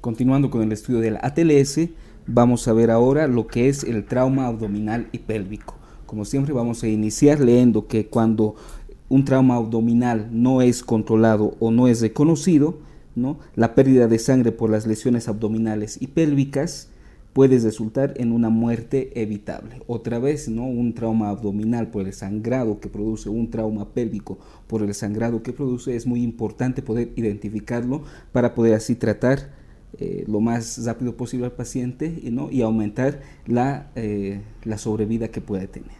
Continuando con el estudio del ATLS, vamos a ver ahora lo que es el trauma abdominal y pélvico. Como siempre, vamos a iniciar leyendo que cuando un trauma abdominal no es controlado o no es reconocido, ¿no?, la pérdida de sangre por las lesiones abdominales y pélvicas puede resultar en una muerte evitable. Otra vez, ¿no?, un trauma abdominal por el sangrado que produce, un trauma pélvico por el sangrado que produce, es muy importante poder identificarlo para poder así tratar lo más rápido posible al paciente, ¿no?, y aumentar la sobrevida que puede tener,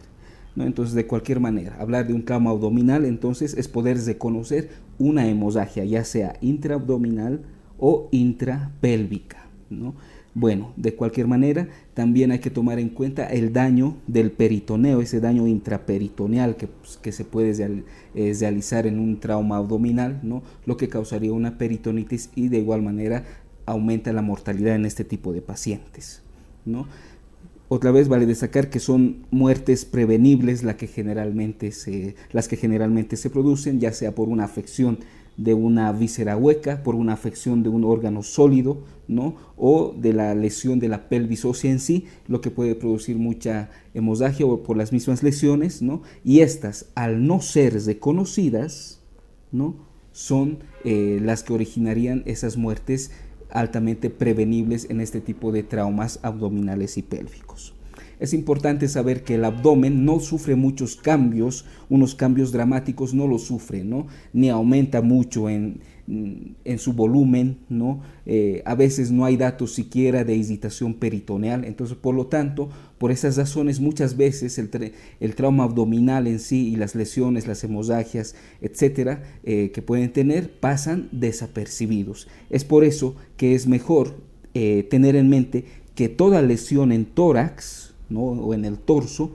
¿no? Entonces, de cualquier manera, hablar de un trauma abdominal entonces es poder reconocer una hemorragia, ya sea intraabdominal o intrapélvica, ¿no? Bueno, de cualquier manera, también hay que tomar en cuenta el daño del peritoneo, ese daño intraperitoneal que se puede realizar en un trauma abdominal, ¿no?, lo que causaría una peritonitis y de igual manera aumenta la mortalidad en este tipo de pacientes, ¿no? Otra vez vale destacar que son muertes prevenibles las que generalmente se producen, ya sea por una afección de una víscera hueca, por una afección de un órgano sólido, ¿no?, o de la lesión de la pelvis ósea en sí, lo que puede producir mucha hemorragia o por las mismas lesiones, ¿no? Y estas, al no ser reconocidas, ¿no?, son las que originarían esas muertes altamente prevenibles en este tipo de traumas abdominales y pélvicos. Es importante saber que el abdomen no sufre muchos cambios, unos cambios dramáticos no lo sufre, ¿no?, ni aumenta mucho en su volumen, ¿no? A veces no hay datos siquiera de irritación peritoneal. Entonces, por lo tanto, por esas razones, muchas veces el trauma abdominal en sí y las lesiones, las hemorragias, etcétera, que pueden tener, pasan desapercibidos. Es por eso que es mejor tener en mente que toda lesión en tórax, ¿no?, o en el torso,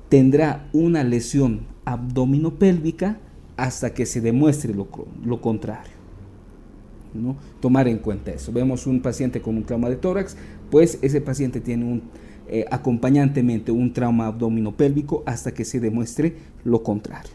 tendrá una lesión abdominopélvica hasta que se demuestre lo contrario, ¿no? Tomar en cuenta eso. Vemos un paciente con un trauma de tórax, pues ese paciente tiene acompañantemente un trauma abdominopélvico hasta que se demuestre lo contrario.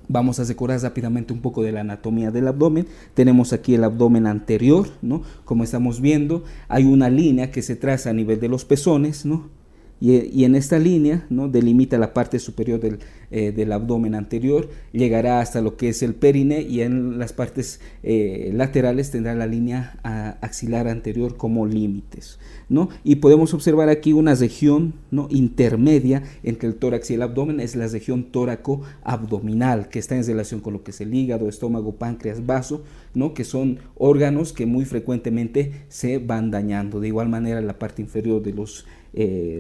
Vamos a recordar rápidamente un poco de la anatomía del abdomen. Tenemos aquí el abdomen anterior, ¿no? Como estamos viendo, hay una línea que se traza a nivel de los pezones, ¿no? Y en esta línea, ¿no?, delimita la parte superior del abdomen anterior, llegará hasta lo que es el perine, y en las partes laterales tendrá la línea axilar anterior como límites, ¿no? Y podemos observar aquí una región, ¿no?, intermedia entre el tórax y el abdomen, es la región tóraco-abdominal, que está en relación con lo que es el hígado, estómago, páncreas, vaso, ¿no?, que son órganos que muy frecuentemente se van dañando. De igual manera, la parte inferior de los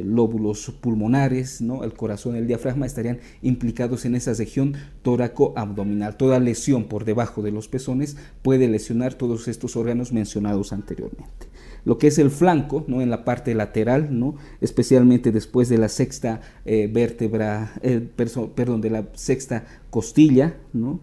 lóbulos pulmonares, ¿no?, el corazón, el diafragma estarían implicados en esa región tóraco-abdominal. Toda lesión por debajo de los pezones puede lesionar todos estos órganos mencionados anteriormente. Lo que es el flanco, ¿no?, en la parte lateral, ¿no?, especialmente después de la sexta de la sexta costilla, ¿no?,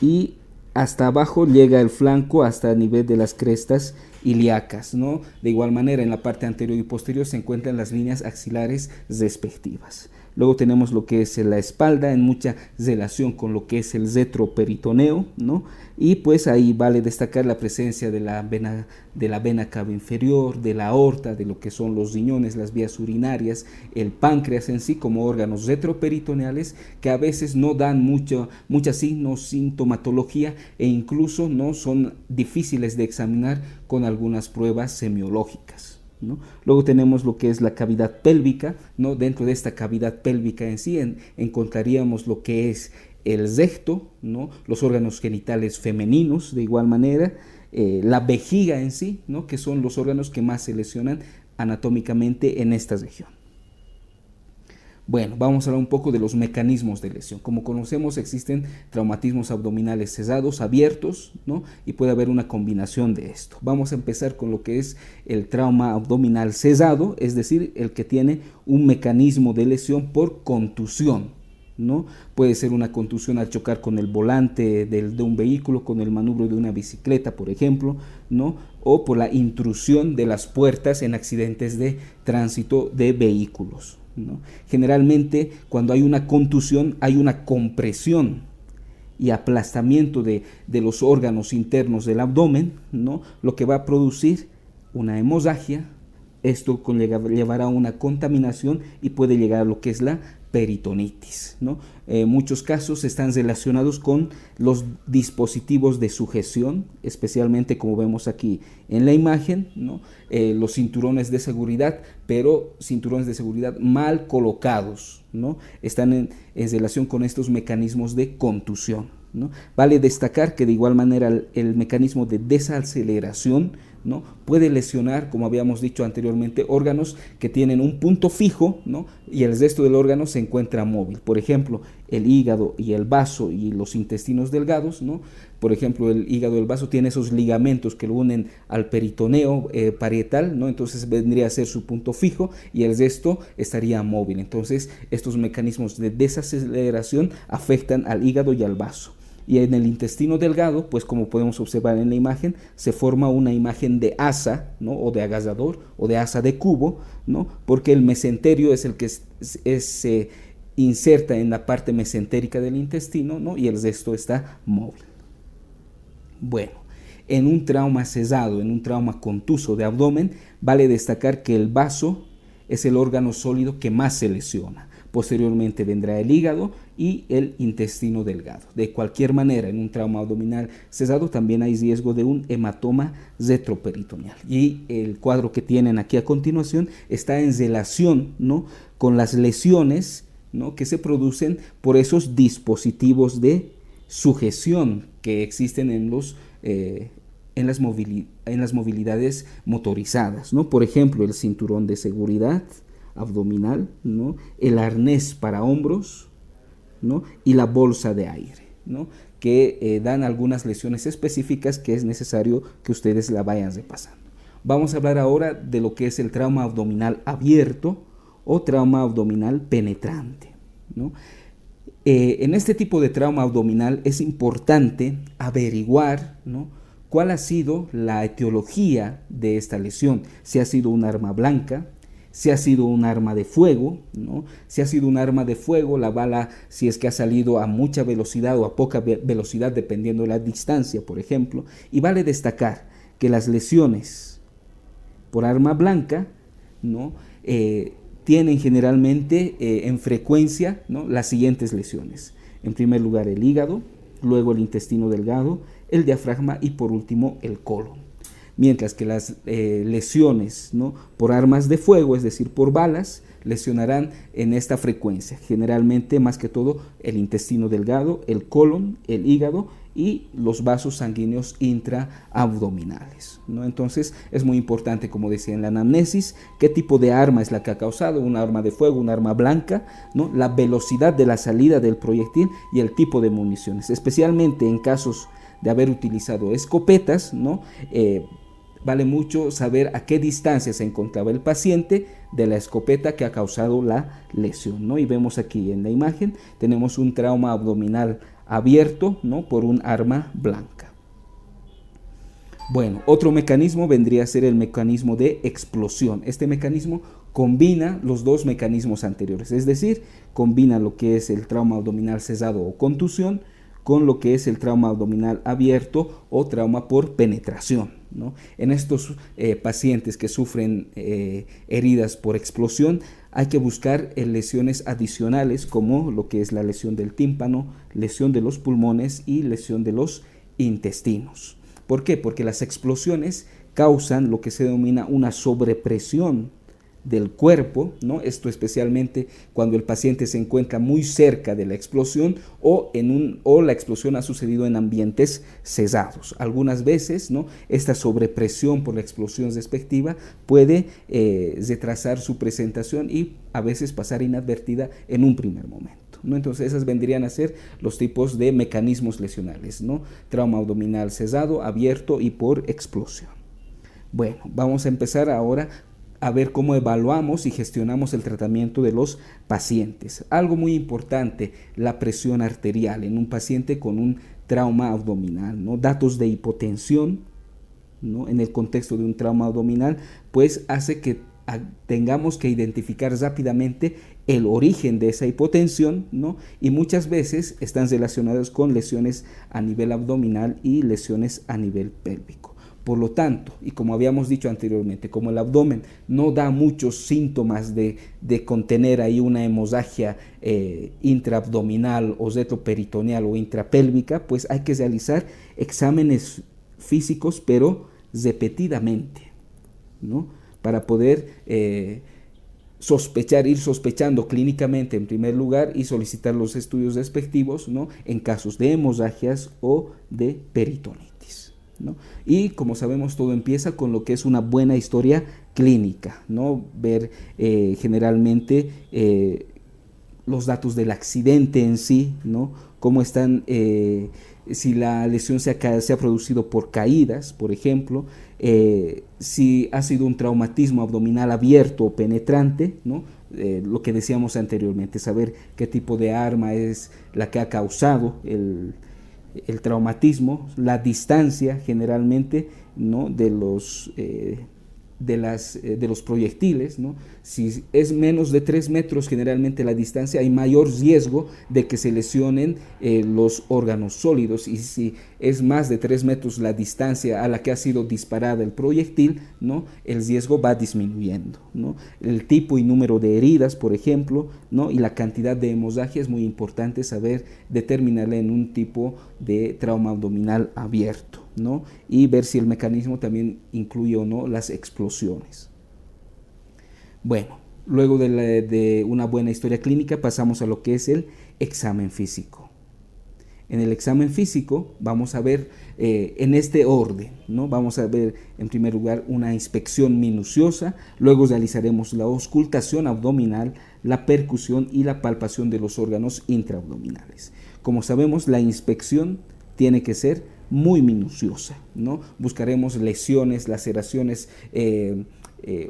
y hasta abajo llega el flanco hasta el nivel de las crestas ilíacas, ¿no? De igual manera, en la parte anterior y posterior se encuentran las líneas axilares respectivas. Luego tenemos lo que es la espalda, en mucha relación con lo que es el retroperitoneo, ¿no? Y pues ahí vale destacar la presencia de la vena cava inferior, de la aorta, de lo que son los riñones, las vías urinarias, el páncreas en sí como órganos retroperitoneales que a veces no dan mucha sintomatología e incluso no son difíciles de examinar con algunas pruebas semiológicas, ¿no? Luego tenemos lo que es la cavidad pélvica, ¿no? Dentro de esta cavidad pélvica en sí encontraríamos lo que es el recto, ¿no?, los órganos genitales femeninos de igual manera, la vejiga en sí, ¿no?, que son los órganos que más se lesionan anatómicamente en esta región. Bueno, vamos a hablar un poco de los mecanismos de lesión. Como conocemos, existen traumatismos abdominales cesados, abiertos, ¿no?, y puede haber una combinación de esto. Vamos a empezar con lo que es el trauma abdominal cesado, es decir, el que tiene un mecanismo de lesión por contusión, ¿no? Puede ser una contusión al chocar con el volante de un vehículo, con el manubrio de una bicicleta, por ejemplo, ¿no?, o por la intrusión de las puertas en accidentes de tránsito de vehículos, ¿no? Generalmente, cuando hay una contusión, hay una compresión y aplastamiento de los órganos internos del abdomen, ¿no? Lo que va a producir una hemorragia. Esto llevará a una contaminación y puede llegar a lo que es la peritonitis, ¿no? Muchos casos están relacionados con los dispositivos de sujeción, especialmente como vemos aquí en la imagen, ¿no? Los cinturones de seguridad, pero cinturones de seguridad mal colocados, ¿no? Están en relación con estos mecanismos de contusión, ¿no? Vale destacar que de igual manera el mecanismo de desaceleración, ¿no? Puede lesionar, como habíamos dicho anteriormente, órganos que tienen un punto fijo, ¿no? Y el resto del órgano se encuentra móvil. Por ejemplo, el hígado y el vaso y los intestinos delgados, ¿no? Por ejemplo, el hígado y el vaso tienen esos ligamentos que lo unen al peritoneo parietal, ¿no? Entonces vendría a ser su punto fijo y el resto estaría móvil. Entonces, estos mecanismos de desaceleración afectan al hígado y al vaso. Y en el intestino delgado, pues como podemos observar en la imagen, se forma una imagen de asa, ¿no? O de agasador, o de asa de cubo, ¿no? Porque el mesenterio es el que se inserta en la parte mesentérica del intestino, ¿no? Y el resto está móvil. Bueno, en un trauma cesado, en un trauma contuso de abdomen, vale destacar que el vaso es el órgano sólido que más se lesiona. Posteriormente vendrá el hígado y el intestino delgado. De cualquier manera, en un trauma abdominal cesado también hay riesgo de un hematoma retroperitoneal. Y el cuadro que tienen aquí a continuación está en relación, ¿no? Con las lesiones, ¿no? Que se producen por esos dispositivos de sujeción que existen en las movilidades motorizadas, ¿no? Por ejemplo, el cinturón de seguridad abdominal, ¿no? El arnés para hombros, ¿no? Y la bolsa de aire, ¿no? Que dan algunas lesiones específicas que es necesario que ustedes la vayan repasando. Vamos a hablar ahora de lo que es el trauma abdominal abierto o trauma abdominal penetrante, ¿no? En este tipo de trauma abdominal es importante averiguar, ¿no? cuál ha sido la etiología de esta lesión, si ha sido un arma blanca, si ha sido un arma de fuego, ¿no? Si ha sido un arma de fuego, la bala, si es que ha salido a mucha velocidad o a poca velocidad, dependiendo de la distancia, por ejemplo. Y vale destacar que las lesiones por arma blanca, ¿no? Tienen generalmente en frecuencia, ¿no? las siguientes lesiones. En primer lugar, el hígado, luego el intestino delgado, el diafragma y por último el colon. Mientras que las lesiones, ¿no? por armas de fuego, es decir, por balas, lesionarán en esta frecuencia, generalmente más que todo el intestino delgado, el colon, el hígado y los vasos sanguíneos intraabdominales, ¿no? Entonces es muy importante, como decía en la anamnesis, qué tipo de arma es la que ha causado, un arma de fuego, un arma blanca, ¿no? La velocidad de la salida del proyectil y el tipo de municiones, especialmente en casos de haber utilizado escopetas, ¿no? Vale mucho saber a qué distancia se encontraba el paciente de la escopeta que ha causado la lesión, ¿no? Y vemos aquí en la imagen, tenemos un trauma abdominal abierto, ¿no? por un arma blanca. Bueno, otro mecanismo vendría a ser el mecanismo de explosión. Este mecanismo combina los dos mecanismos anteriores, es decir, combina lo que es el trauma abdominal cesado o contusión con lo que es el trauma abdominal abierto o trauma por penetración, ¿no? En estos pacientes que sufren heridas por explosión, hay que buscar lesiones adicionales como lo que es la lesión del tímpano, lesión de los pulmones y lesión de los intestinos. ¿Por qué? Porque las explosiones causan lo que se denomina una sobrepresión del cuerpo, ¿no? Esto especialmente cuando el paciente se encuentra muy cerca de la explosión o la explosión ha sucedido en ambientes cesados. Algunas veces, ¿no? esta sobrepresión por la explosión respectiva puede retrasar su presentación y a veces pasar inadvertida en un primer momento, ¿no? Entonces esas vendrían a ser los tipos de mecanismos lesionales, ¿no? Trauma abdominal cesado, abierto y por explosión. Bueno, vamos a empezar ahora a ver cómo evaluamos y gestionamos el tratamiento de los pacientes. Algo muy importante, la presión arterial en un paciente con un trauma abdominal, ¿no? Datos de hipotensión, ¿no? en el contexto de un trauma abdominal, pues hace que tengamos que identificar rápidamente el origen de esa hipotensión, ¿no? Y muchas veces están relacionados con lesiones a nivel abdominal y lesiones a nivel pélvico. Por lo tanto, y como habíamos dicho anteriormente, como el abdomen no da muchos síntomas de contener ahí una hemorragia intraabdominal o retroperitoneal o intrapélvica, pues hay que realizar exámenes físicos, pero repetidamente, ¿no? Para poder ir sospechando clínicamente en primer lugar y solicitar los estudios respectivos, ¿no? En casos de hemorragias o de peritonitis, ¿no? Y como sabemos, todo empieza con lo que es una buena historia clínica, ¿no? Ver generalmente los datos del accidente en sí, ¿no? Cómo están, si la lesión se ha producido por caídas, por ejemplo, si ha sido un traumatismo abdominal abierto o penetrante, ¿no? Lo que decíamos anteriormente, saber qué tipo de arma es la que ha causado el traumatismo, la distancia generalmente, ¿no? de los proyectiles, ¿no? Si es menos de 3 metros generalmente la distancia, hay mayor riesgo de que se lesionen los órganos sólidos, y si es más de 3 metros la distancia a la que ha sido disparada el proyectil, ¿no? El riesgo va disminuyendo, ¿no? El tipo y número de heridas, por ejemplo, ¿no? Y la cantidad de hemorragia es muy importante saber determinarla en un tipo de trauma abdominal abierto, ¿no? Y ver si el mecanismo también incluye o no las explosiones. Bueno, luego de una buena historia clínica pasamos a lo que es el examen físico. En el examen físico vamos a ver en este orden, ¿no? Vamos a ver en primer lugar una inspección minuciosa, luego realizaremos la auscultación abdominal, la percusión y la palpación de los órganos intraabdominales. Como sabemos, la inspección tiene que ser muy minuciosa, ¿no? Buscaremos lesiones, laceraciones,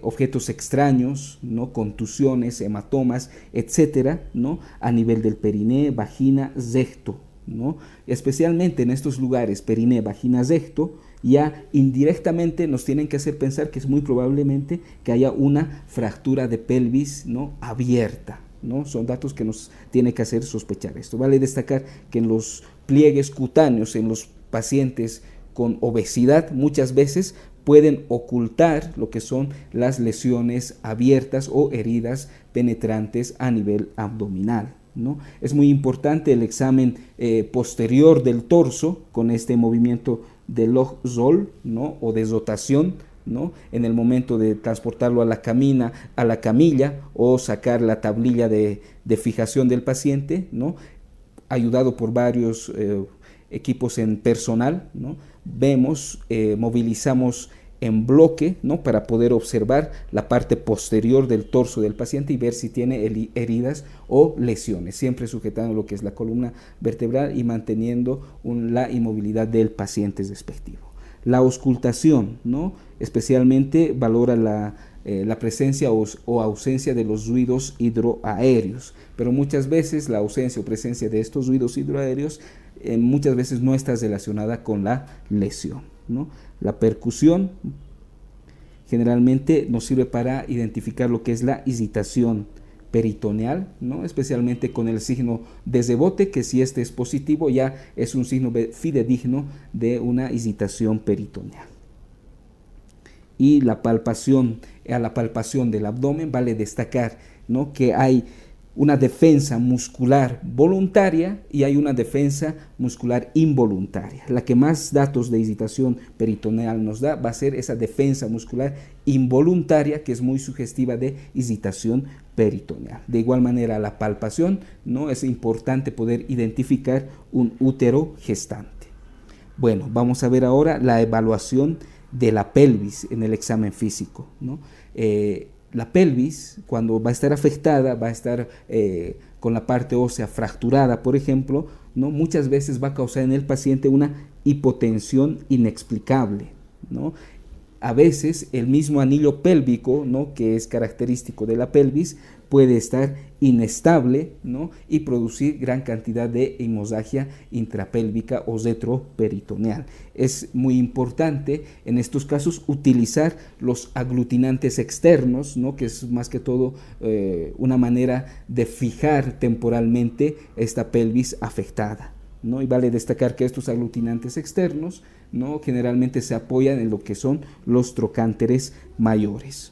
objetos extraños, ¿no? Contusiones, hematomas, etcétera, ¿no? A nivel del periné, vagina, recto, ¿no? Especialmente en estos lugares, periné, vagina, recto, ya indirectamente nos tienen que hacer pensar que es muy probablemente que haya una fractura de pelvis, ¿no? Abierta, ¿no? Son datos que nos tiene que hacer sospechar esto. Vale destacar que en los pliegues cutáneos, en los pacientes con obesidad, muchas veces pueden ocultar lo que son las lesiones abiertas o heridas penetrantes a nivel abdominal, ¿no? Es muy importante el examen posterior del torso con este movimiento de log-roll, ¿no? O de rotación, ¿no? En el momento de transportarlo a la camilla o sacar la tablilla de fijación del paciente, ¿no? Ayudado por varios equipos en personal, ¿no? Vemos, movilizamos en bloque, ¿no? Para poder observar la parte posterior del torso del paciente y ver si tiene heridas o lesiones, siempre sujetando lo que es la columna vertebral y manteniendo la inmovilidad del paciente respectivo. La auscultación, ¿no? Especialmente valora la presencia o ausencia de los ruidos hidroaéreos, pero muchas veces la ausencia o presencia de estos ruidos hidroaéreos muchas veces no está relacionada con la lesión, ¿no? La percusión generalmente nos sirve para identificar lo que es la irritación peritoneal, ¿no? Especialmente con el signo de rebote, que si este es positivo ya es un signo fidedigno de una irritación peritoneal. Y la palpación, a la palpación del abdomen vale destacar, ¿no? Que hay una defensa muscular voluntaria y hay una defensa muscular involuntaria. La que más datos de irritación peritoneal nos da va a ser esa defensa muscular involuntaria, que es muy sugestiva de irritación peritoneal. De igual manera, la palpación, ¿no? Es importante poder identificar un útero gestante. Bueno, vamos a ver ahora la evaluación de la pelvis en el examen físico, ¿no? La pelvis, cuando va a estar afectada, va a estar con la parte ósea fracturada, por ejemplo, ¿no? Muchas veces va a causar en el paciente una hipotensión inexplicable, ¿no? a veces el mismo anillo pélvico, ¿no?, que es característico de la pelvis, puede estar inestable, ¿no?, y producir gran cantidad de hemorragia intrapélvica o retroperitoneal. Es muy importante en estos casos utilizar los aglutinantes externos, ¿no?, que es más que todo una manera de fijar temporalmente esta pelvis afectada, ¿no? Y vale destacar que estos aglutinantes externos, ¿no?, generalmente se apoyan en lo que son los trocánteres mayores.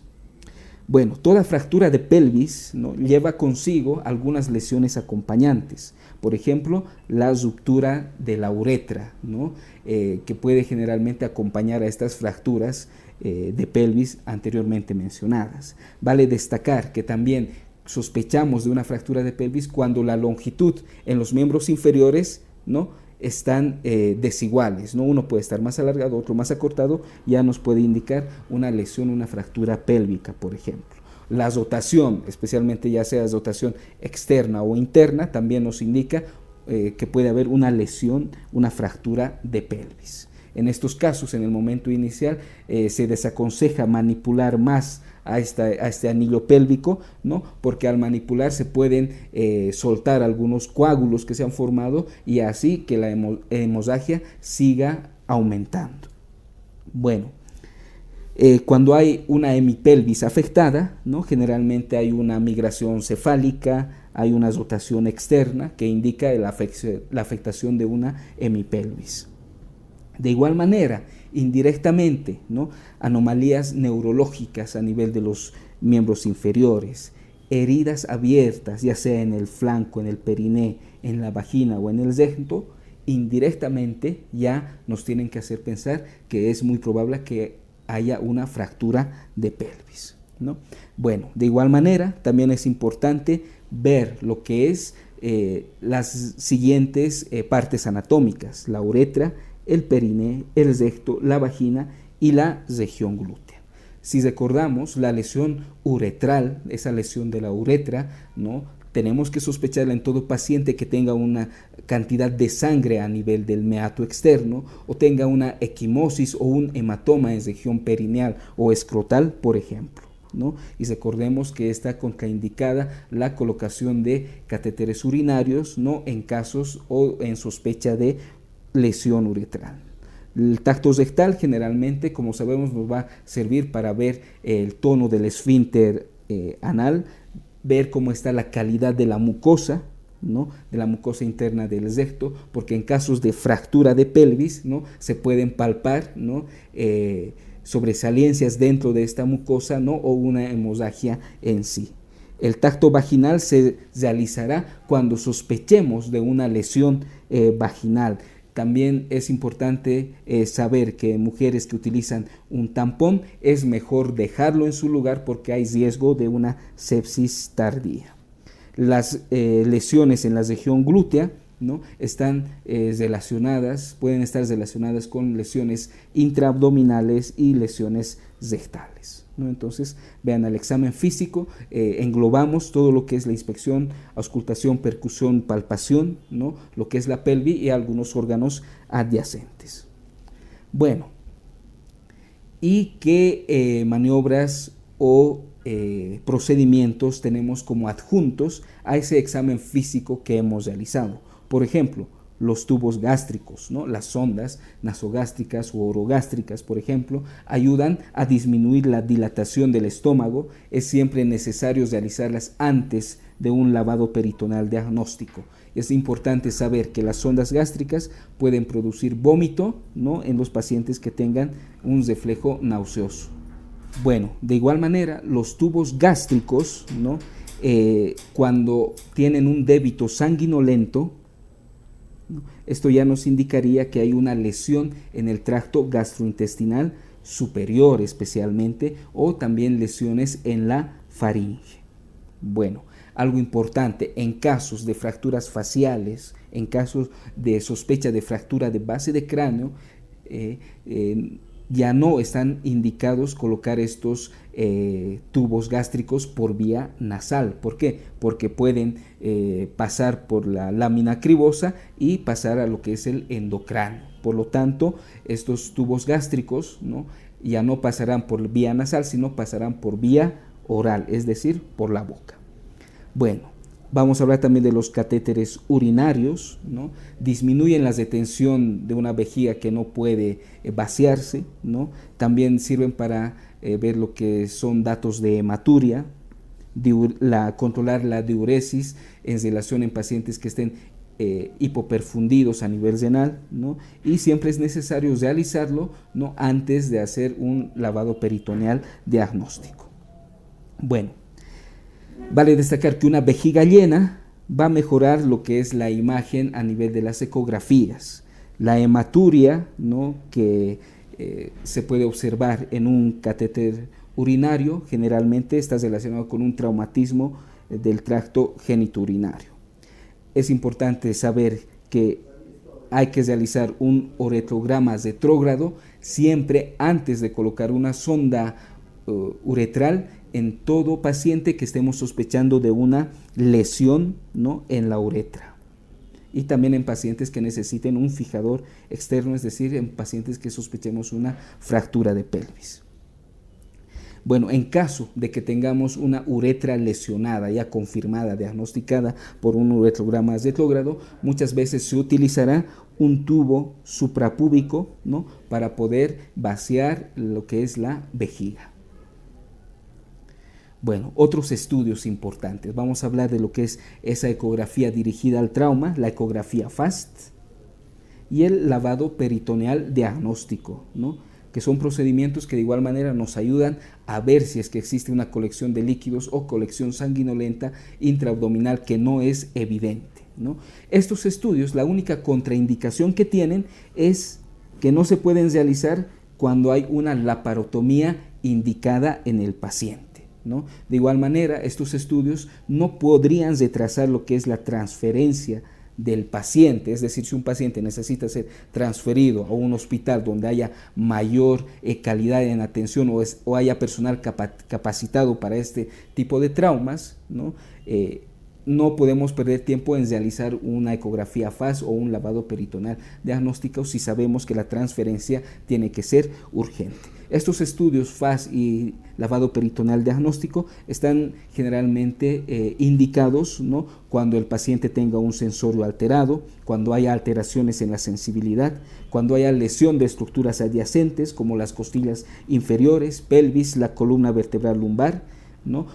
Bueno, toda fractura de pelvis, ¿no?, lleva consigo algunas lesiones acompañantes. Por ejemplo, la ruptura de la uretra, ¿no?, que puede generalmente acompañar a estas fracturas de pelvis anteriormente mencionadas. Vale destacar que también sospechamos de una fractura de pelvis cuando la longitud en los miembros inferiores, ¿no?, están desiguales, ¿no? Uno puede estar más alargado, otro más acortado, ya nos puede indicar una lesión, una fractura pélvica, por ejemplo. La rotación, especialmente ya sea rotación externa o interna, también nos indica que puede haber una lesión, una fractura de pelvis. En estos casos, en el momento inicial, se desaconseja manipular más a este anillo pélvico, ¿no?, porque al manipular se pueden soltar algunos coágulos que se han formado y así que la hemorragia siga aumentando. Bueno, cuando hay una hemipelvis afectada, ¿no?, generalmente hay una migración cefálica, hay una rotación externa que indica la afectación de una hemipelvis. De igual manera, indirectamente, ¿no?, anomalías neurológicas a nivel de los miembros inferiores, heridas abiertas, ya sea en el flanco, en el periné, en la vagina o en el recto, indirectamente ya nos tienen que hacer pensar que es muy probable que haya una fractura de pelvis, ¿no? Bueno, de igual manera, también es importante ver lo que es las siguientes partes anatómicas: la uretra, el periné, el recto, la vagina y la región glútea. Si recordamos la lesión uretral, esa lesión de la uretra, ¿no?, tenemos que sospecharla en todo paciente que tenga una cantidad de sangre a nivel del meato externo o tenga una equimosis o un hematoma en región perineal o escrotal, por ejemplo, ¿no? Y recordemos que está contraindicada la colocación de catéteres urinarios, ¿no?, en casos o en sospecha de lesión uretral. El tacto rectal generalmente, como sabemos, nos va a servir para ver el tono del esfínter anal, ver cómo está la calidad de la mucosa, ¿no?, de la mucosa interna del recto, porque en casos de fractura de pelvis, ¿no?, se pueden palpar, ¿no?, sobresaliencias dentro de esta mucosa, ¿no?, o una hemorragia en sí. El tacto vaginal se realizará cuando sospechemos de una lesión vaginal. También es importante saber que en mujeres que utilizan un tampón es mejor dejarlo en su lugar porque hay riesgo de una sepsis tardía. Las lesiones en la región glútea, ¿no?, están pueden estar relacionadas con lesiones intraabdominales y lesiones rectales, ¿no? Entonces, vean, al examen físico englobamos todo lo que es la inspección, auscultación, percusión, palpación, ¿no?, lo que es la pelvis y algunos órganos adyacentes. Bueno, ¿y qué maniobras o procedimientos tenemos como adjuntos a ese examen físico que hemos realizado? Por ejemplo, los tubos gástricos, ¿no?, las sondas nasogástricas u orogástricas, por ejemplo, ayudan a disminuir la dilatación del estómago. Es siempre necesario realizarlas antes de un lavado peritoneal diagnóstico. Es importante saber que las sondas gástricas pueden producir vómito, ¿no?, en los pacientes que tengan un reflejo nauseoso. Bueno, de igual manera, los tubos gástricos, ¿no?, cuando tienen un débito sanguinolento, ¿no?, esto ya nos indicaría que hay una lesión en el tracto gastrointestinal superior especialmente, o también lesiones en la faringe. Bueno, algo importante, en casos de fracturas faciales, en casos de sospecha de fractura de base de cráneo, ya no están indicados colocar estos tubos gástricos por vía nasal. ¿Por qué? Porque pueden pasar por la lámina cribosa y pasar a lo que es el endocráneo. Por lo tanto, estos tubos gástricos, ¿no?, ya no pasarán por vía nasal, sino pasarán por vía oral, es decir, por la boca. Bueno, vamos a hablar también de los catéteres urinarios, ¿no? Disminuyen la detención de una vejiga que no puede vaciarse, ¿no? También sirven para ver lo que son datos de hematuria, controlar la diuresis en relación en pacientes que estén hipoperfundidos a nivel renal, ¿no? Y siempre es necesario realizarlo, ¿no?, antes de hacer un lavado peritoneal diagnóstico. Bueno, vale destacar que una vejiga llena va a mejorar lo que es la imagen a nivel de las ecografías. La hematuria, ¿no?, que se puede observar en un catéter urinario generalmente está relacionado con un traumatismo del tracto genitourinario. Es importante saber que hay que realizar un uretrograma retrógrado siempre antes de colocar una sonda uretral en todo paciente que estemos sospechando de una lesión, ¿no?, en la uretra. Y también en pacientes que necesiten un fijador externo, es decir, en pacientes que sospechemos una fractura de pelvis. Bueno, en caso de que tengamos una uretra lesionada, ya confirmada, diagnosticada por un uretrograma retrógrado, muchas veces se utilizará un tubo suprapúbico, ¿no?, para poder vaciar lo que es la vejiga. Bueno, otros estudios importantes. Vamos a hablar de lo que es esa ecografía dirigida al trauma, la ecografía FAST y el lavado peritoneal diagnóstico, ¿no?, que son procedimientos que de igual manera nos ayudan a ver si es que existe una colección de líquidos o colección sanguinolenta intraabdominal que no es evidente, ¿no? Estos estudios, la única contraindicación que tienen es que no se pueden realizar cuando hay una laparotomía indicada en el paciente, ¿no? De igual manera, estos estudios no podrían retrasar lo que es la transferencia del paciente, es decir, si un paciente necesita ser transferido a un hospital donde haya mayor calidad en atención o haya personal capacitado para este tipo de traumas, ¿no? No podemos perder tiempo en realizar una ecografía FAST o un lavado peritoneal diagnóstico si sabemos que la transferencia tiene que ser urgente. Estos estudios FAST y lavado peritoneal diagnóstico están generalmente indicados, ¿no?, cuando el paciente tenga un sensorio alterado, cuando haya alteraciones en la sensibilidad, cuando haya lesión de estructuras adyacentes como las costillas inferiores, pelvis, la columna vertebral lumbar, ¿no?,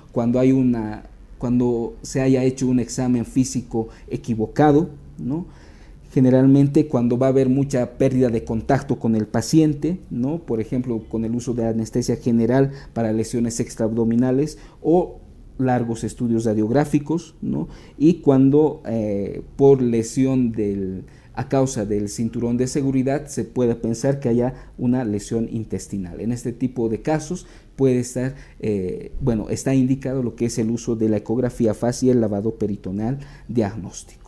cuando se haya hecho un examen físico equivocado, ¿no?, generalmente cuando va a haber mucha pérdida de contacto con el paciente, ¿no?, por ejemplo, con el uso de anestesia general para lesiones extraabdominales o largos estudios radiográficos, ¿no?, y cuando por lesión a causa del cinturón de seguridad se puede pensar que haya una lesión intestinal. En este tipo de casos puede estar, está indicado lo que es el uso de la ecografía FAST y el lavado peritoneal diagnóstico.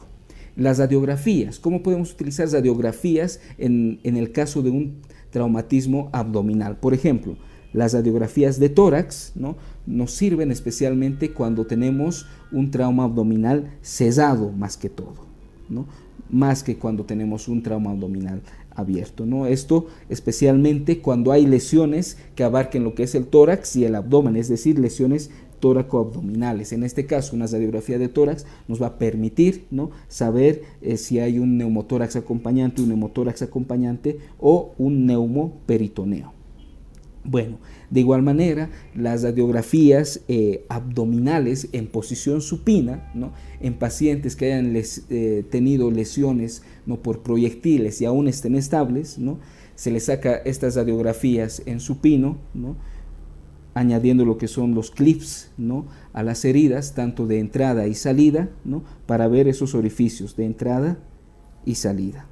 Las radiografías, ¿cómo podemos utilizar radiografías en el caso de un traumatismo abdominal? Por ejemplo, las radiografías de tórax, ¿no?, nos sirven especialmente cuando tenemos un trauma abdominal cesado más que todo, ¿no?, más que cuando tenemos un trauma abdominal abierto, ¿no? Esto especialmente cuando hay lesiones que abarquen lo que es el tórax y el abdomen, es decir, lesiones tóraco-abdominales. En este caso, una radiografía de tórax nos va a permitir, ¿no?, saber si hay un neumotórax acompañante, un neumotórax acompañante o un neumoperitoneo. Bueno, de igual manera, las radiografías abdominales en posición supina, ¿no?, en pacientes que hayan tenido lesiones, ¿no?, por proyectiles y aún estén estables, ¿no?, se les saca estas radiografías en supino, ¿no?, añadiendo lo que son los clips, ¿no?, a las heridas, tanto de entrada y salida, ¿no?, para ver esos orificios de entrada y salida.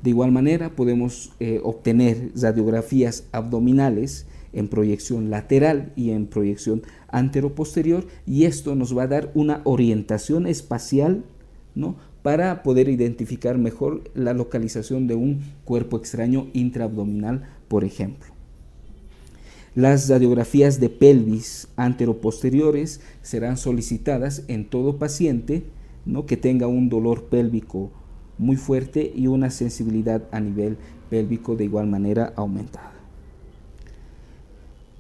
De igual manera podemos obtener radiografías abdominales en proyección lateral y en proyección anteroposterior, y esto nos va a dar una orientación espacial, ¿no?, para poder identificar mejor la localización de un cuerpo extraño intraabdominal, por ejemplo. Las radiografías de pelvis anteroposteriores serán solicitadas en todo paciente, ¿no?, que tenga un dolor pélvico muy fuerte y una sensibilidad a nivel pélvico de igual manera aumentada.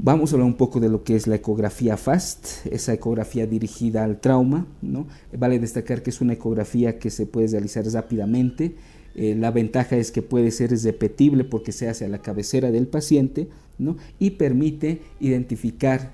Vamos a hablar un poco de lo que es la ecografía FAST, esa ecografía dirigida al trauma, ¿no? Vale destacar que es una ecografía que se puede realizar rápidamente. La ventaja es que puede ser repetible porque se hace a la cabecera del paciente, ¿no? Y permite identificar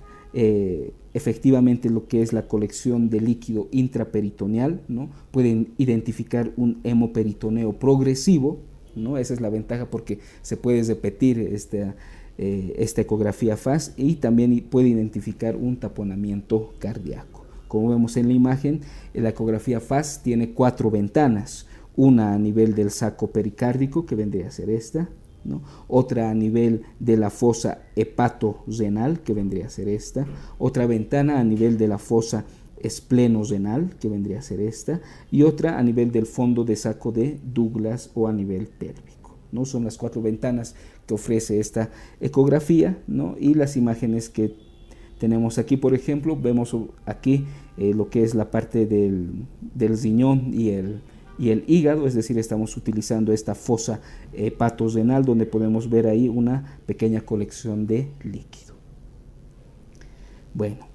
efectivamente lo que es la colección de líquido intraperitoneal, ¿no? Pueden identificar un hemoperitoneo progresivo, ¿no? Esa es la ventaja porque se puede repetir esta ecografía FAST, y también puede identificar un taponamiento cardíaco. Como vemos en la imagen, la ecografía FAST tiene 4 ventanas, una a nivel del saco pericárdico, que vendría a ser esta, ¿no? Otra a nivel de la fosa hepato-renal, que vendría a ser esta, otra ventana a nivel de la fosa espleno-renal, que vendría a ser esta, y otra a nivel del fondo de saco de Douglas o a nivel pélvico, ¿no? Son las 4 ventanas que ofrece esta ecografía, ¿no? Y las imágenes que tenemos aquí, por ejemplo, vemos aquí lo que es la parte del riñón y el hígado, es decir, estamos utilizando esta fosa hepatorenal donde podemos ver ahí una pequeña colección de líquido. Bueno,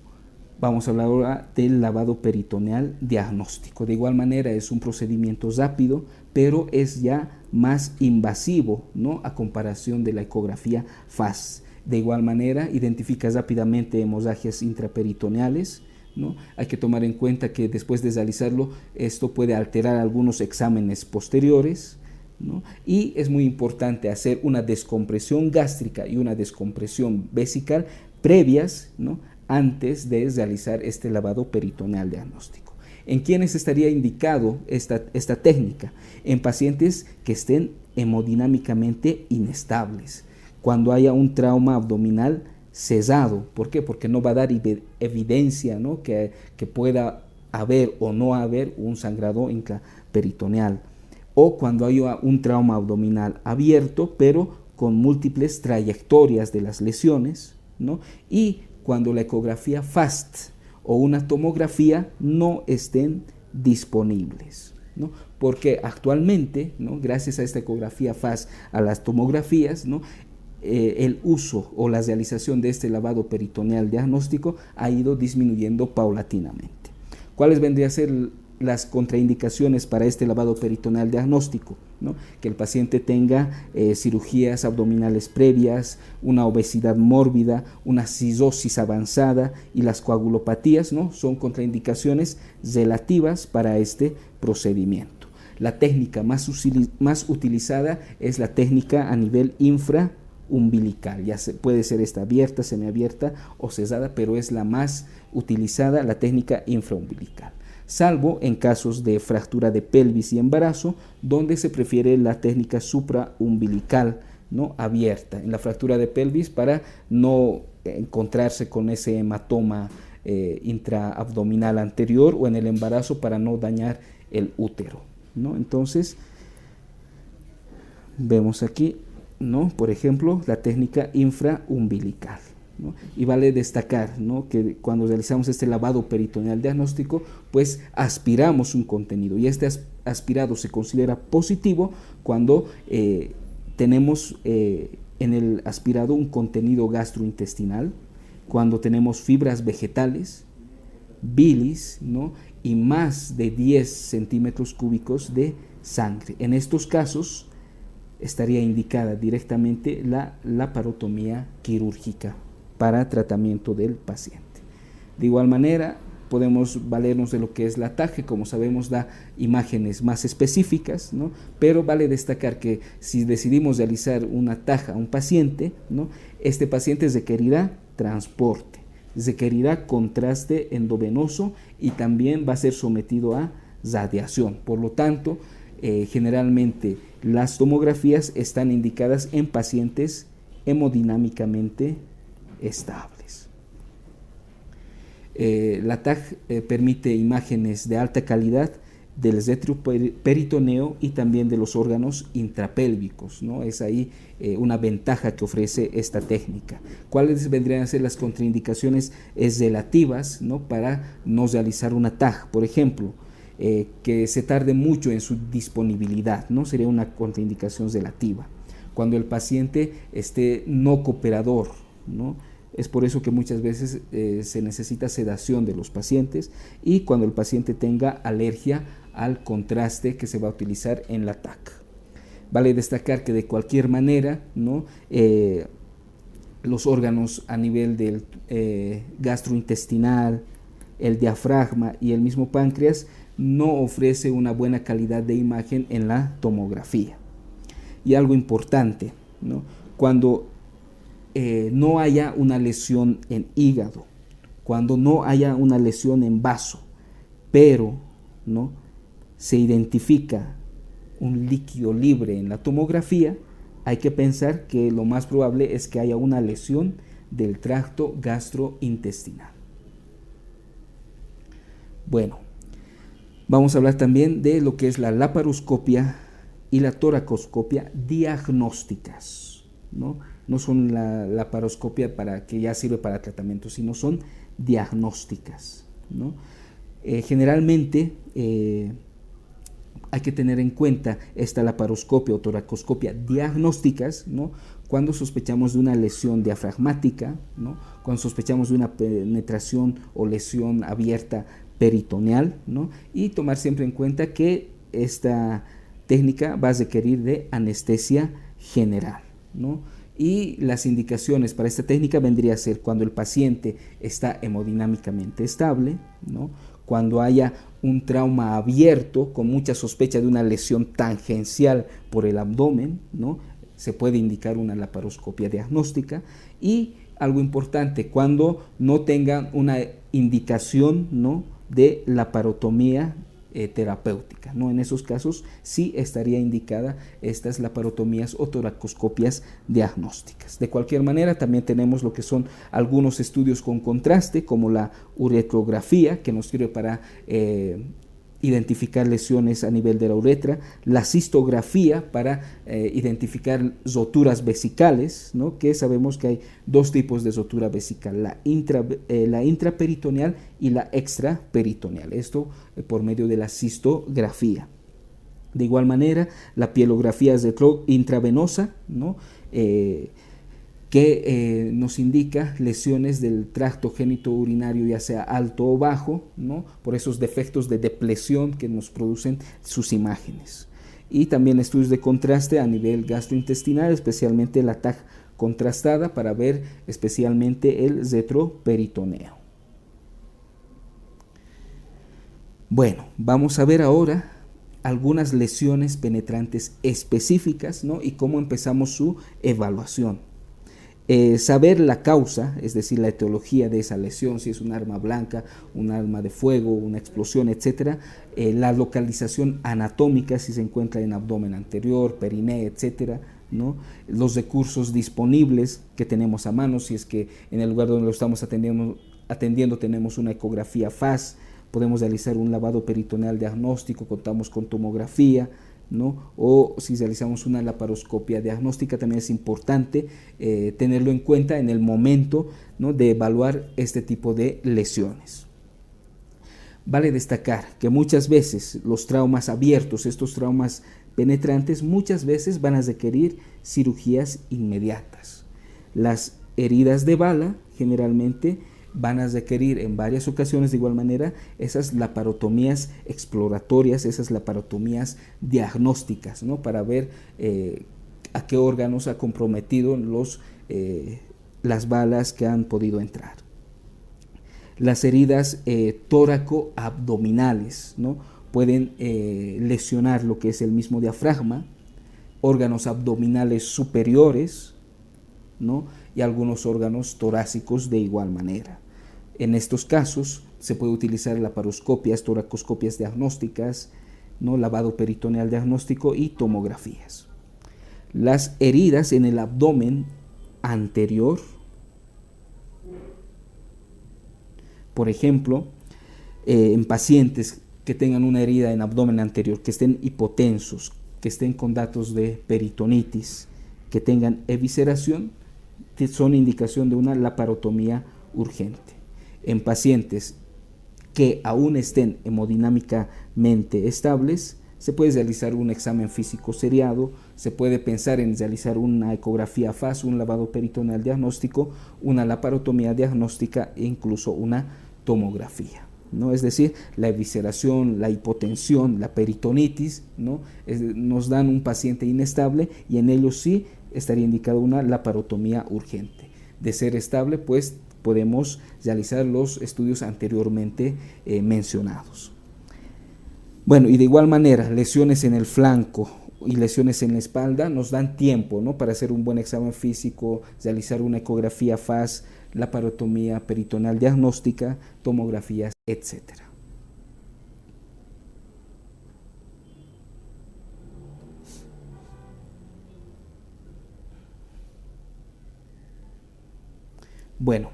vamos a hablar ahora del lavado peritoneal diagnóstico. De igual manera es un procedimiento rápido, pero es ya más invasivo, ¿no? A comparación de la ecografía FAST. De igual manera identifica rápidamente hemorragias intraperitoneales, ¿no? Hay que tomar en cuenta que después de realizarlo, esto puede alterar algunos exámenes posteriores, ¿no? Y es muy importante hacer una descompresión gástrica y una descompresión vesical previas, ¿no? Antes de realizar este lavado peritoneal diagnóstico. ¿En quiénes estaría indicado esta técnica? En pacientes que estén hemodinámicamente inestables, cuando haya un trauma abdominal cesado. ¿Por qué? Porque no va a dar evidencia, ¿no? que pueda haber o no haber un sangrado intraperitoneal, o cuando haya un trauma abdominal abierto pero con múltiples trayectorias de las lesiones, ¿no? Y cuando la ecografía FAST o una tomografía no estén disponibles, ¿no? Porque actualmente, ¿no? Gracias a esta ecografía FAST, a las tomografías, ¿no? El uso o la realización de este lavado peritoneal diagnóstico ha ido disminuyendo paulatinamente. ¿Cuáles vendrían a ser las contraindicaciones para este lavado peritoneal diagnóstico? ¿No? Que el paciente tenga cirugías abdominales previas, una obesidad mórbida, una cirrosis avanzada y las coagulopatías, ¿no? Son contraindicaciones relativas para este procedimiento. La técnica más utilizada es la técnica a nivel infraumbilical, ya puede ser esta abierta, semiabierta o cerrada, pero es la más utilizada, la técnica infraumbilical, salvo en casos de fractura de pelvis y embarazo, donde se prefiere la técnica supraumbilical, ¿no? Abierta, en la fractura de pelvis para no encontrarse con ese hematoma intraabdominal anterior, o en el embarazo para no dañar el útero, ¿no? Entonces, vemos aquí, ¿no? Por ejemplo, la técnica infraumbilical, ¿no? Y vale destacar, ¿no? Que cuando realizamos este lavado peritoneal diagnóstico, pues aspiramos un contenido, y este aspirado se considera positivo cuando tenemos en el aspirado un contenido gastrointestinal, cuando tenemos fibras vegetales, bilis, ¿no? Y más de 10 centímetros cúbicos de sangre. En estos casos estaría indicada directamente la laparotomía quirúrgica para tratamiento del paciente. De igual manera, podemos valernos de lo que es la TAG, que como sabemos da imágenes más específicas, ¿no? Pero vale destacar que si decidimos realizar una TAG a un paciente, ¿no? Este paciente requerirá transporte, requerirá contraste endovenoso y también va a ser sometido a radiación. Por lo tanto, generalmente las tomografías están indicadas en pacientes hemodinámicamente estables. La TAG permite imágenes de alta calidad del retroperitoneo y también de los órganos intrapélvicos, ¿no? Es ahí una ventaja que ofrece esta técnica. ¿Cuáles vendrían a ser las contraindicaciones relativas, ¿no? Para no realizar una TAG? Por ejemplo, que se tarde mucho en su disponibilidad, ¿no? Sería una contraindicación relativa. Cuando el paciente esté no cooperador, ¿no? Es por eso que muchas veces se necesita sedación de los pacientes y cuando el paciente tenga alergia al contraste que se va a utilizar en la TAC. Vale destacar que de cualquier manera, ¿no? Los órganos a nivel del gastrointestinal, el diafragma y el mismo páncreas no ofrece una buena calidad de imagen en la tomografía. Y algo importante, ¿no? Cuando no haya una lesión en hígado, cuando no haya una lesión en vaso, pero ¿no? se identifica un líquido libre en la tomografía, hay que pensar que lo más probable es que haya una lesión del tracto gastrointestinal. Bueno, vamos a hablar también de lo que es la laparoscopia y la toracoscopia diagnósticas, ¿no? No son la laparoscopia que ya sirve para tratamiento, sino son diagnósticas, ¿no? Generalmente hay que tener en cuenta esta laparoscopia o toracoscopia diagnósticas, ¿no? Cuando sospechamos de una lesión diafragmática, ¿no? Cuando sospechamos de una penetración o lesión abierta peritoneal, ¿no? Y tomar siempre en cuenta que esta técnica va a requerir de anestesia general, ¿no? Y las indicaciones para esta técnica vendría a ser cuando el paciente está hemodinámicamente estable, ¿no? Cuando haya un trauma abierto con mucha sospecha de una lesión tangencial por el abdomen, ¿no? Se puede indicar una laparoscopia diagnóstica. Y algo importante, cuando no tenga una indicación, ¿no? de laparotomía terapéutica, ¿no? En esos casos sí estaría indicada estas laparotomías o toracoscopias diagnósticas. De cualquier manera, también tenemos lo que son algunos estudios con contraste, como la uretrografía, que nos sirve para identificar lesiones a nivel de la uretra, la cistografía para identificar roturas vesicales, ¿no? Que sabemos que hay dos tipos de rotura vesical, la intraperitoneal y la extraperitoneal, esto por medio de la cistografía. De igual manera, la pielografía intravenosa, ¿no? Que nos indica lesiones del tracto genitourinario, ya sea alto o bajo, ¿no? Por esos defectos de depresión que nos producen sus imágenes. Y también estudios de contraste a nivel gastrointestinal, especialmente la TAC contrastada para ver especialmente el retroperitoneo. Bueno, vamos a ver ahora algunas lesiones penetrantes específicas, ¿no? Y cómo empezamos su evaluación. Saber la causa, es decir, la etiología de esa lesión, si es un arma blanca, un arma de fuego, una explosión, etcétera, la localización anatómica, si se encuentra en abdomen anterior, perineo, etcétera, ¿no? Los recursos disponibles que tenemos a mano, si es que en el lugar donde lo estamos atendiendo tenemos una ecografía FAS, podemos realizar un lavado peritoneal diagnóstico, contamos con tomografía, ¿no? O si realizamos una laparoscopia diagnóstica, también es importante tenerlo en cuenta en el momento, ¿no? de evaluar este tipo de lesiones. Vale destacar que muchas veces los traumas abiertos, estos traumas penetrantes, muchas veces van a requerir cirugías inmediatas. Las heridas de bala generalmente van a requerir en varias ocasiones de igual manera esas laparotomías exploratorias, esas laparotomías diagnósticas, ¿no? Para ver a qué órganos ha comprometido las balas que han podido entrar. Las heridas tóraco-abdominales, ¿no? Pueden lesionar lo que es el mismo diafragma, órganos abdominales superiores, ¿no? y algunos órganos torácicos de igual manera. En estos casos se puede utilizar laparoscopias, toracoscopias diagnósticas, ¿no? lavado peritoneal diagnóstico y tomografías. Las heridas en el abdomen anterior, por ejemplo, en pacientes que tengan una herida en abdomen anterior, que estén hipotensos, que estén con datos de peritonitis, que tengan evisceración, son indicación de una laparotomía urgente. En pacientes que aún estén hemodinámicamente estables, se puede realizar un examen físico seriado, se puede pensar en realizar una ecografía FAS, un lavado peritoneal diagnóstico, una laparotomía diagnóstica e incluso una tomografía, ¿no? Es decir, la evisceración, la hipotensión, la peritonitis, ¿no? Nos dan un paciente inestable y en ellos sí estaría indicada una laparotomía urgente. De ser estable, pues podemos realizar los estudios anteriormente mencionados. Bueno, y de igual manera, lesiones en el flanco y lesiones en la espalda nos dan tiempo, ¿no? Para hacer un buen examen físico, realizar una ecografía FAS, laparotomía peritoneal diagnóstica, tomografías, etc. Bueno,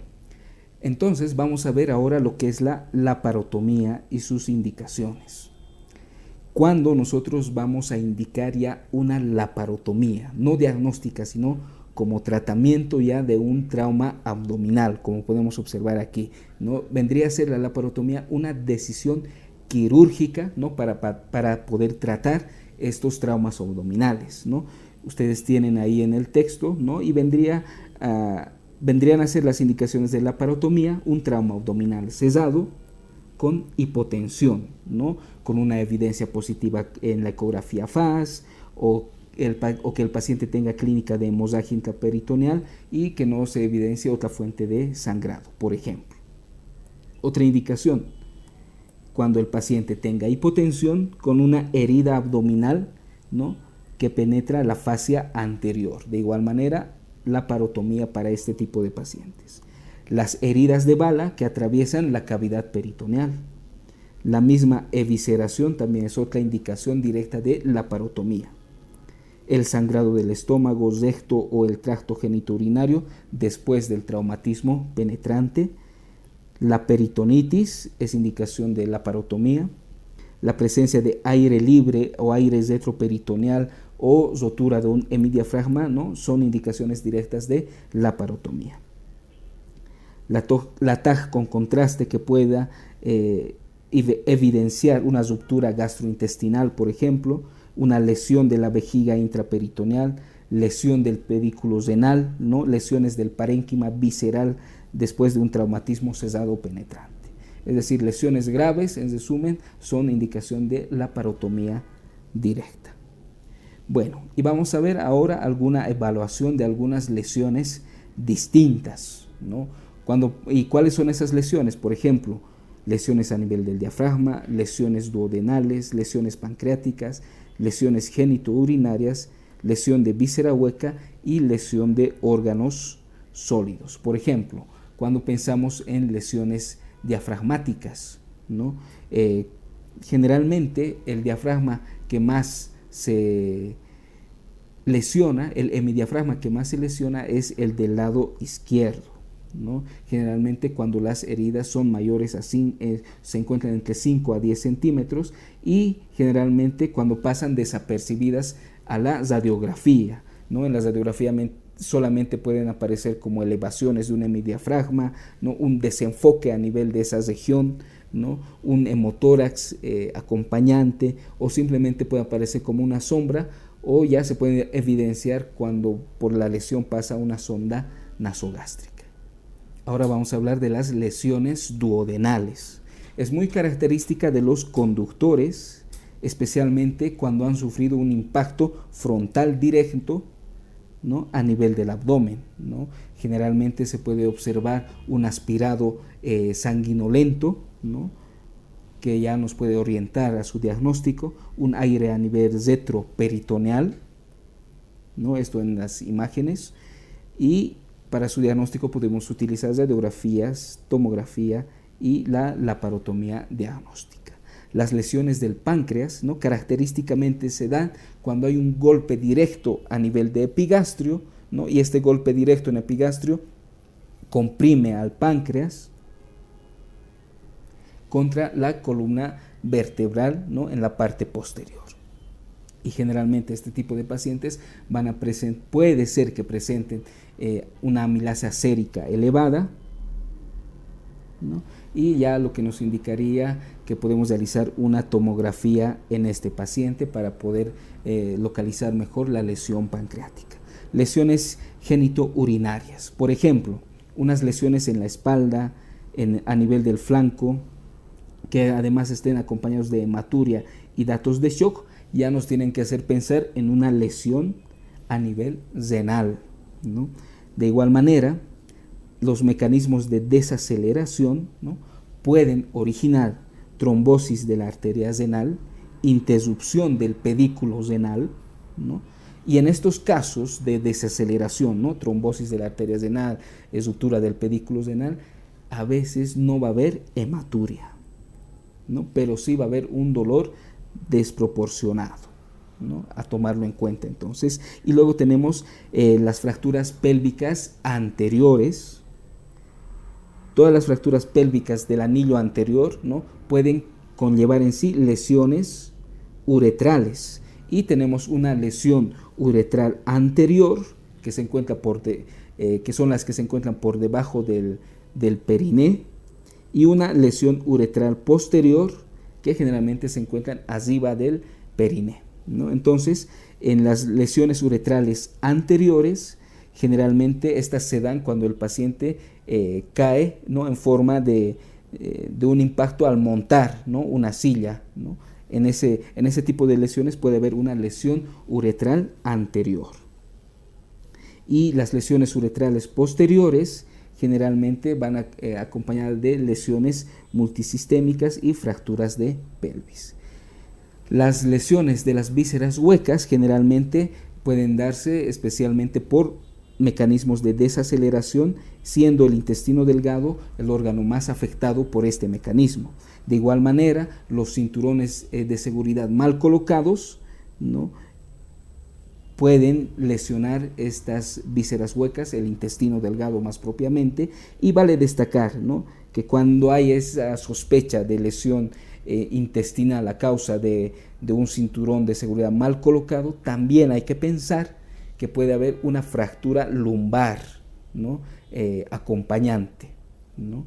entonces vamos a ver ahora lo que es la laparotomía y sus indicaciones. Cuando nosotros vamos a indicar ya una laparotomía, no diagnóstica, sino como tratamiento ya de un trauma abdominal, como podemos observar aquí, ¿no? Vendría a ser la laparotomía una decisión quirúrgica, ¿no? para poder tratar estos traumas abdominales, ¿no? Ustedes tienen ahí en el texto, ¿no? Y vendrían a ser las indicaciones de laparotomía, un trauma abdominal cesado con hipotensión, ¿no? Con una evidencia positiva en la ecografía FAS o que el paciente tenga clínica de hemorragia intraperitoneal y que no se evidencie otra fuente de sangrado, por ejemplo. Otra indicación, cuando el paciente tenga hipotensión con una herida abdominal, ¿no? Que penetra la fascia anterior. De igual manera, laparotomía para este tipo de pacientes. Las heridas de bala que atraviesan la cavidad peritoneal. La misma evisceración también es otra indicación directa de laparotomía. El sangrado del estómago, recto o el tracto genitourinario después del traumatismo penetrante. La peritonitis es indicación de laparotomía. La presencia de aire libre o aire retroperitoneal o rotura de un hemidiafragma, ¿no? Son indicaciones directas de laparotomía. La TAG con contraste que pueda evidenciar una ruptura gastrointestinal, por ejemplo, una lesión de la vejiga intraperitoneal, lesión del pedículo renal, ¿no? Lesiones del parénquima visceral después de un traumatismo cesado penetrante. Es decir, lesiones graves, en resumen, son indicación de laparotomía directa. Bueno, y vamos a ver ahora alguna evaluación de algunas lesiones distintas, ¿no? ¿Y cuáles son esas lesiones? Por ejemplo, lesiones a nivel del diafragma, lesiones duodenales, lesiones pancreáticas, lesiones genitourinarias, lesión de víscera hueca y lesión de órganos sólidos. Por ejemplo, cuando pensamos en lesiones diafragmáticas, ¿no? Generalmente el diafragma que más se lesiona, el hemidiafragma que más se lesiona es el del lado izquierdo, ¿no? Generalmente cuando las heridas son mayores a se encuentran entre 5 a 10 centímetros y generalmente cuando pasan desapercibidas a la radiografía, ¿no? En la radiografía solamente pueden aparecer como elevaciones de un hemidiafragma, ¿no? Un desenfoque a nivel de esa región, ¿no? Un hemotórax acompañante, o simplemente puede aparecer como una sombra, o ya se puede evidenciar cuando por la lesión pasa una sonda nasogástrica. Ahora vamos a hablar de las lesiones duodenales. Es muy característica de los conductores, especialmente cuando han sufrido un impacto frontal directo, ¿no? A nivel del abdomen, ¿no? Generalmente se puede observar un aspirado sanguinolento, ¿no? Que ya nos puede orientar a su diagnóstico, un aire a nivel retroperitoneal, ¿no? Esto en las imágenes, y para su diagnóstico podemos utilizar radiografías, tomografía y la laparotomía diagnóstica. Las lesiones del páncreas, ¿no? Característicamente se dan cuando hay un golpe directo a nivel de epigastrio, ¿no? Y este golpe directo en epigastrio comprime al páncreas contra la columna vertebral, ¿no? En la parte posterior. Y generalmente este tipo de pacientes puede ser que presenten una amilasa sérica elevada, ¿no? y ya lo que nos indicaría que podemos realizar una tomografía en este paciente para poder localizar mejor la lesión pancreática. Lesiones genitourinarias, por ejemplo, unas lesiones en la espalda, a nivel del flanco, que además estén acompañados de hematuria y datos de shock, ya nos tienen que hacer pensar en una lesión a nivel renal, ¿no? De igual manera, los mecanismos de desaceleración, ¿no?, pueden originar trombosis de la arteria renal, interrupción del pedículo renal, ¿no? Y en estos casos de desaceleración, ¿no?, trombosis de la arteria renal, ruptura del pedículo renal, a veces no va a haber hematuria, ¿no?, pero sí va a haber un dolor desproporcionado, ¿no?, a tomarlo en cuenta entonces. Y luego tenemos las fracturas pélvicas anteriores. Todas las fracturas pélvicas del anillo anterior, ¿no?, pueden conllevar en sí lesiones uretrales. Y tenemos una lesión uretral anterior que se encuentra que son las que se encuentran por debajo del periné, y una lesión uretral posterior que generalmente se encuentran arriba del periné, ¿no? Entonces, en las lesiones uretrales anteriores, generalmente estas se dan cuando el paciente cae, ¿no?, en forma de un impacto al montar, ¿no?, una silla, ¿no? En ese tipo de lesiones puede haber una lesión uretral anterior. Y las lesiones uretrales posteriores generalmente van acompañadas de lesiones multisistémicas y fracturas de pelvis. Las lesiones de las vísceras huecas generalmente pueden darse especialmente por mecanismos de desaceleración, siendo el intestino delgado el órgano más afectado por este mecanismo. De igual manera, los cinturones de seguridad mal colocados, ¿no?, pueden lesionar estas vísceras huecas, el intestino delgado más propiamente, y vale destacar, ¿no?, que cuando hay esa sospecha de lesión intestinal a causa de un cinturón de seguridad mal colocado, también hay que pensar que puede haber una fractura lumbar, ¿no?, acompañante, ¿no?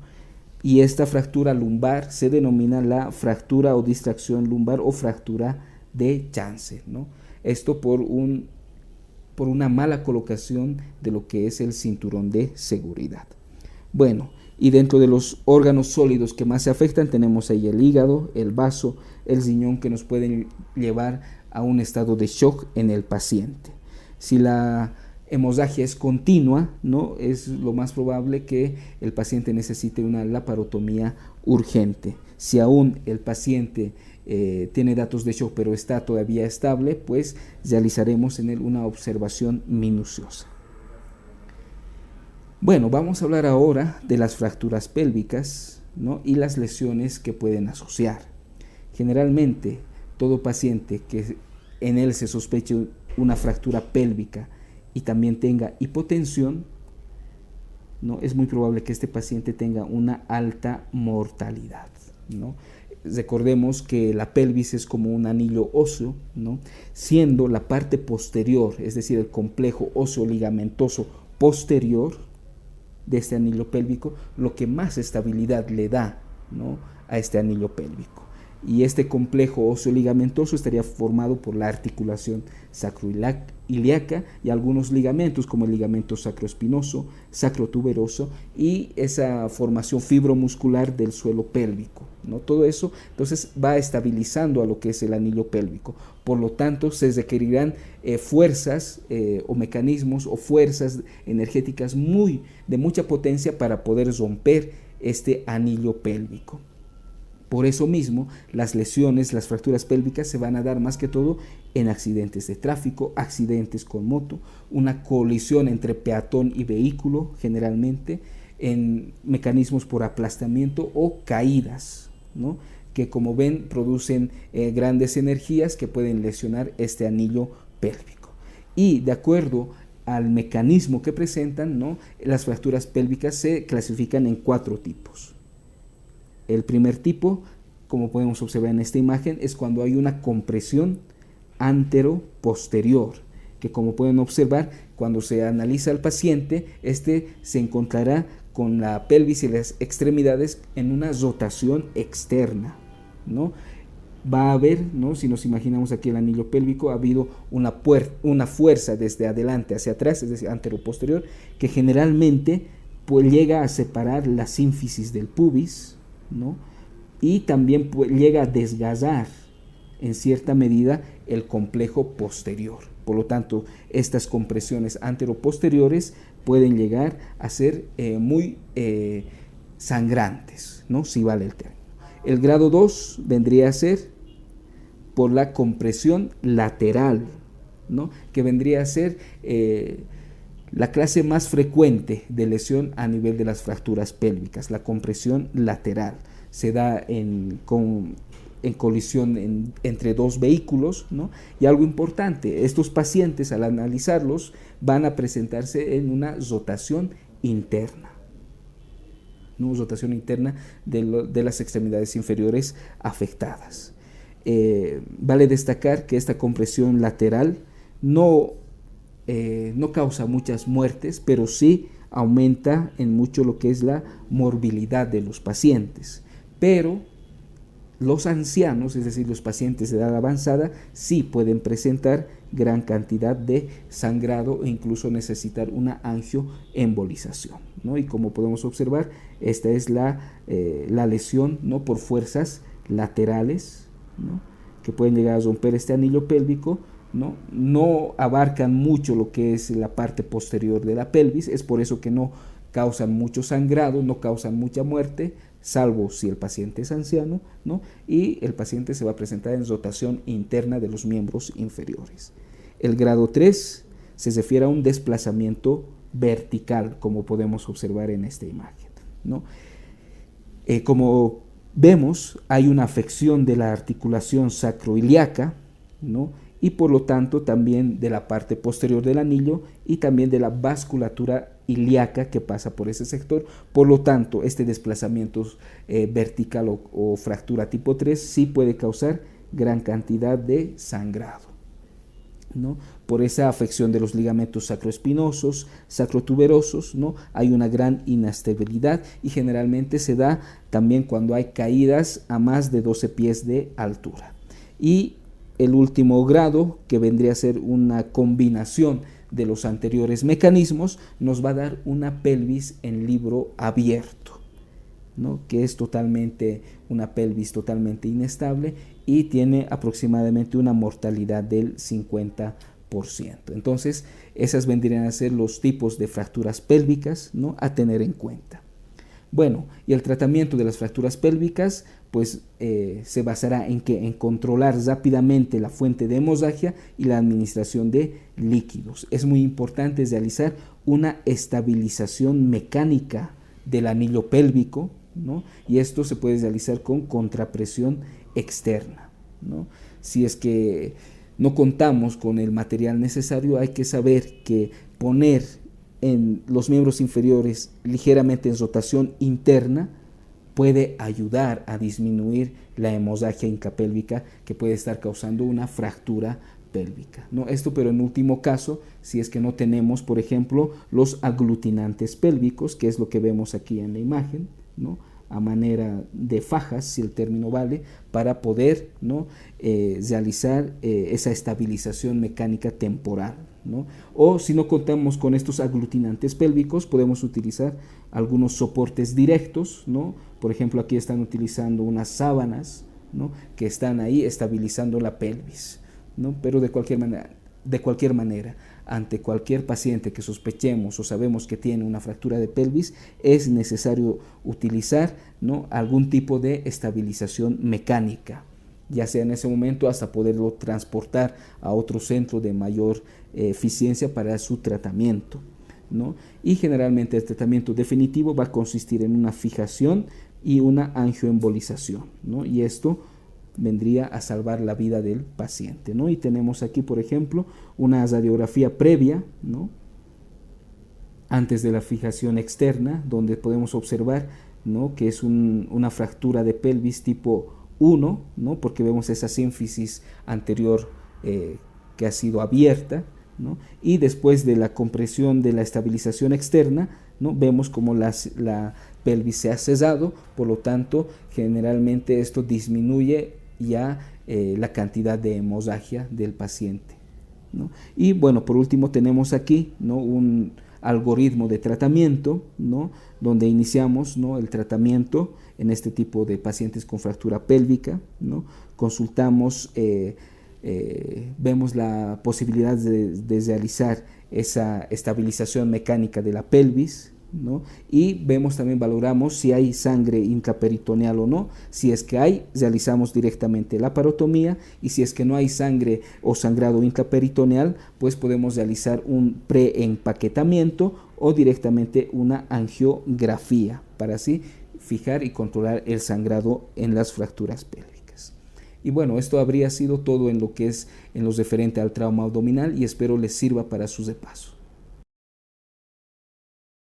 Y esta fractura lumbar se denomina la fractura o distracción lumbar o fractura de Janssen, ¿no? Esto por una mala colocación de lo que es el cinturón de seguridad. Bueno, y dentro de los órganos sólidos que más se afectan tenemos ahí el hígado, el vaso, el riñón, que nos pueden llevar a un estado de shock en el paciente. Si la hemorragia es continua, ¿no?, es lo más probable que el paciente necesite una laparotomía urgente. Si aún el paciente tiene datos de shock pero está todavía estable, pues realizaremos en él una observación minuciosa. Bueno, vamos a hablar ahora de las fracturas pélvicas, ¿no?, y las lesiones que pueden asociar. Generalmente, todo paciente que en él se sospeche una fractura pélvica y también tenga hipotensión, ¿no?, es muy probable que este paciente tenga una alta mortalidad, ¿no? Recordemos que la pelvis es como un anillo óseo, ¿no?, siendo la parte posterior, es decir, el complejo óseo ligamentoso posterior de este anillo pélvico, lo que más estabilidad le da, ¿no?, a este anillo pélvico. Y este complejo óseo ligamentoso estaría formado por la articulación sacroiliaca y algunos ligamentos como el ligamento sacroespinoso, sacrotuberoso y esa formación fibromuscular del suelo pélvico, ¿no? Todo eso entonces va estabilizando a lo que es el anillo pélvico. Por lo tanto, se requerirán fuerzas o mecanismos o fuerzas energéticas de mucha potencia para poder romper este anillo pélvico. Por eso mismo, las lesiones, las fracturas pélvicas se van a dar más que todo en accidentes de tráfico, accidentes con moto, una colisión entre peatón y vehículo, generalmente, en mecanismos por aplastamiento o caídas, ¿no?, que como ven producen grandes energías que pueden lesionar este anillo pélvico. Y de acuerdo al mecanismo que presentan, ¿no?, las fracturas pélvicas se clasifican en 4 tipos. El primer tipo, como podemos observar en esta imagen, es cuando hay una compresión antero-posterior, que como pueden observar, cuando se analiza al paciente, este se encontrará con la pelvis y las extremidades en una rotación externa, ¿no? Va a haber, ¿no? Si nos imaginamos aquí el anillo pélvico, ha habido una fuerza desde adelante hacia atrás, es decir, antero-posterior, que generalmente pues, llega a separar la sínfisis del pubis, ¿no? Y también pues, llega a desgasar en cierta medida el complejo posterior. Por lo tanto, estas compresiones antero-posteriores pueden llegar a ser muy sangrantes, ¿no? Si vale el término. El grado 2 vendría a ser por la compresión lateral, ¿no? Que vendría a ser la clase más frecuente de lesión a nivel de las fracturas pélvicas, la compresión lateral. Se da en colisión entre dos vehículos, ¿no? Y algo importante, estos pacientes al analizarlos van a presentarse en una rotación interna, ¿no? Rotación interna de las extremidades inferiores afectadas. Vale destacar que esta compresión lateral no causa muchas muertes, pero sí aumenta en mucho lo que es la morbilidad de los pacientes. Pero los ancianos, es decir, los pacientes de edad avanzada, sí pueden presentar gran cantidad de sangrado e incluso necesitar una angioembolización, ¿no? Y como podemos observar, esta es la lesión, ¿no? Por fuerzas laterales, ¿no? Que pueden llegar a romper este anillo pélvico, no abarcan mucho lo que es la parte posterior de la pelvis, es por eso que no causan mucho sangrado, no causan mucha muerte, salvo si el paciente es anciano, ¿no? Y el paciente se va a presentar en rotación interna de los miembros inferiores. El grado 3 se refiere a un desplazamiento vertical, como podemos observar en esta imagen, ¿no? Como vemos, hay una afección de la articulación sacroiliaca, ¿no? Y por lo tanto también de la parte posterior del anillo y también de la vasculatura ilíaca que pasa por ese sector. Por lo tanto, este desplazamiento vertical o fractura tipo 3 sí puede causar gran cantidad de sangrado, ¿no? Por esa afección de los ligamentos sacroespinosos, sacrotuberosos, ¿no? Hay una gran inestabilidad y generalmente se da también cuando hay caídas a más de 12 pies de altura. Y el último grado, que vendría a ser una combinación de los anteriores mecanismos, nos va a dar una pelvis en libro abierto, ¿no? Que es una pelvis totalmente inestable y tiene aproximadamente una mortalidad del 50%. Entonces, esas vendrían a ser los tipos de fracturas pélvicas, ¿no? A tener en cuenta. Bueno, y el tratamiento de las fracturas pélvicas pues se basará en controlar rápidamente la fuente de hemorragia y la administración de líquidos. Es muy importante realizar una estabilización mecánica del anillo pélvico, ¿no? Y esto se puede realizar con contrapresión externa, ¿no? Si es que no contamos con el material necesario, hay que saber que poner en los miembros inferiores ligeramente en rotación interna puede ayudar a disminuir la hemorragia intrapélvica que puede estar causando una fractura pélvica, ¿no? Esto, pero en último caso, si es que no tenemos, por ejemplo, los aglutinantes pélvicos, que es lo que vemos aquí en la imagen, ¿no? A manera de fajas, si el término vale, para poder, ¿no? Realizar esa estabilización mecánica temporal, ¿no? O si no contamos con estos aglutinantes pélvicos, podemos utilizar algunos soportes directos, ¿no? Por ejemplo, aquí están utilizando unas sábanas, ¿no? Que están ahí estabilizando la pelvis, ¿no? Pero de cualquier manera, ante cualquier paciente que sospechemos o sabemos que tiene una fractura de pelvis, es necesario utilizar, ¿no? Algún tipo de estabilización mecánica, ya sea en ese momento hasta poderlo transportar a otro centro de mayor eficiencia para su tratamiento, ¿no? Y generalmente el tratamiento definitivo va a consistir en una fijación y una angioembolización, ¿no? Y esto vendría a salvar la vida del paciente, ¿no? Y tenemos aquí, por ejemplo, una radiografía previa, ¿no? Antes de la fijación externa, donde podemos observar, ¿no? Que es una fractura de pelvis tipo 1, ¿no? Porque vemos esa sínfisis anterior que ha sido abierta, ¿no? Y después de la compresión de la estabilización externa, ¿no? Vemos como la pelvis se ha cesado, por lo tanto, generalmente esto disminuye ya la cantidad de hemorragia del paciente, ¿no? Y bueno, por último tenemos aquí, ¿no? Un algoritmo de tratamiento, ¿no? Donde iniciamos, ¿no? El tratamiento en este tipo de pacientes con fractura pélvica, ¿no? Consultamos, vemos la posibilidad de realizar esa estabilización mecánica de la pelvis, ¿no? Y vemos también, valoramos si hay sangre intraperitoneal o no. Si es que hay, realizamos directamente la parotomía, y si es que no hay sangre o sangrado intraperitoneal, pues podemos realizar un preempaquetamiento o directamente una angiografía para así fijar y controlar el sangrado en las fracturas pélvicas. Y bueno, esto habría sido todo en lo que es en lo referente al trauma abdominal, y espero les sirva para su repaso.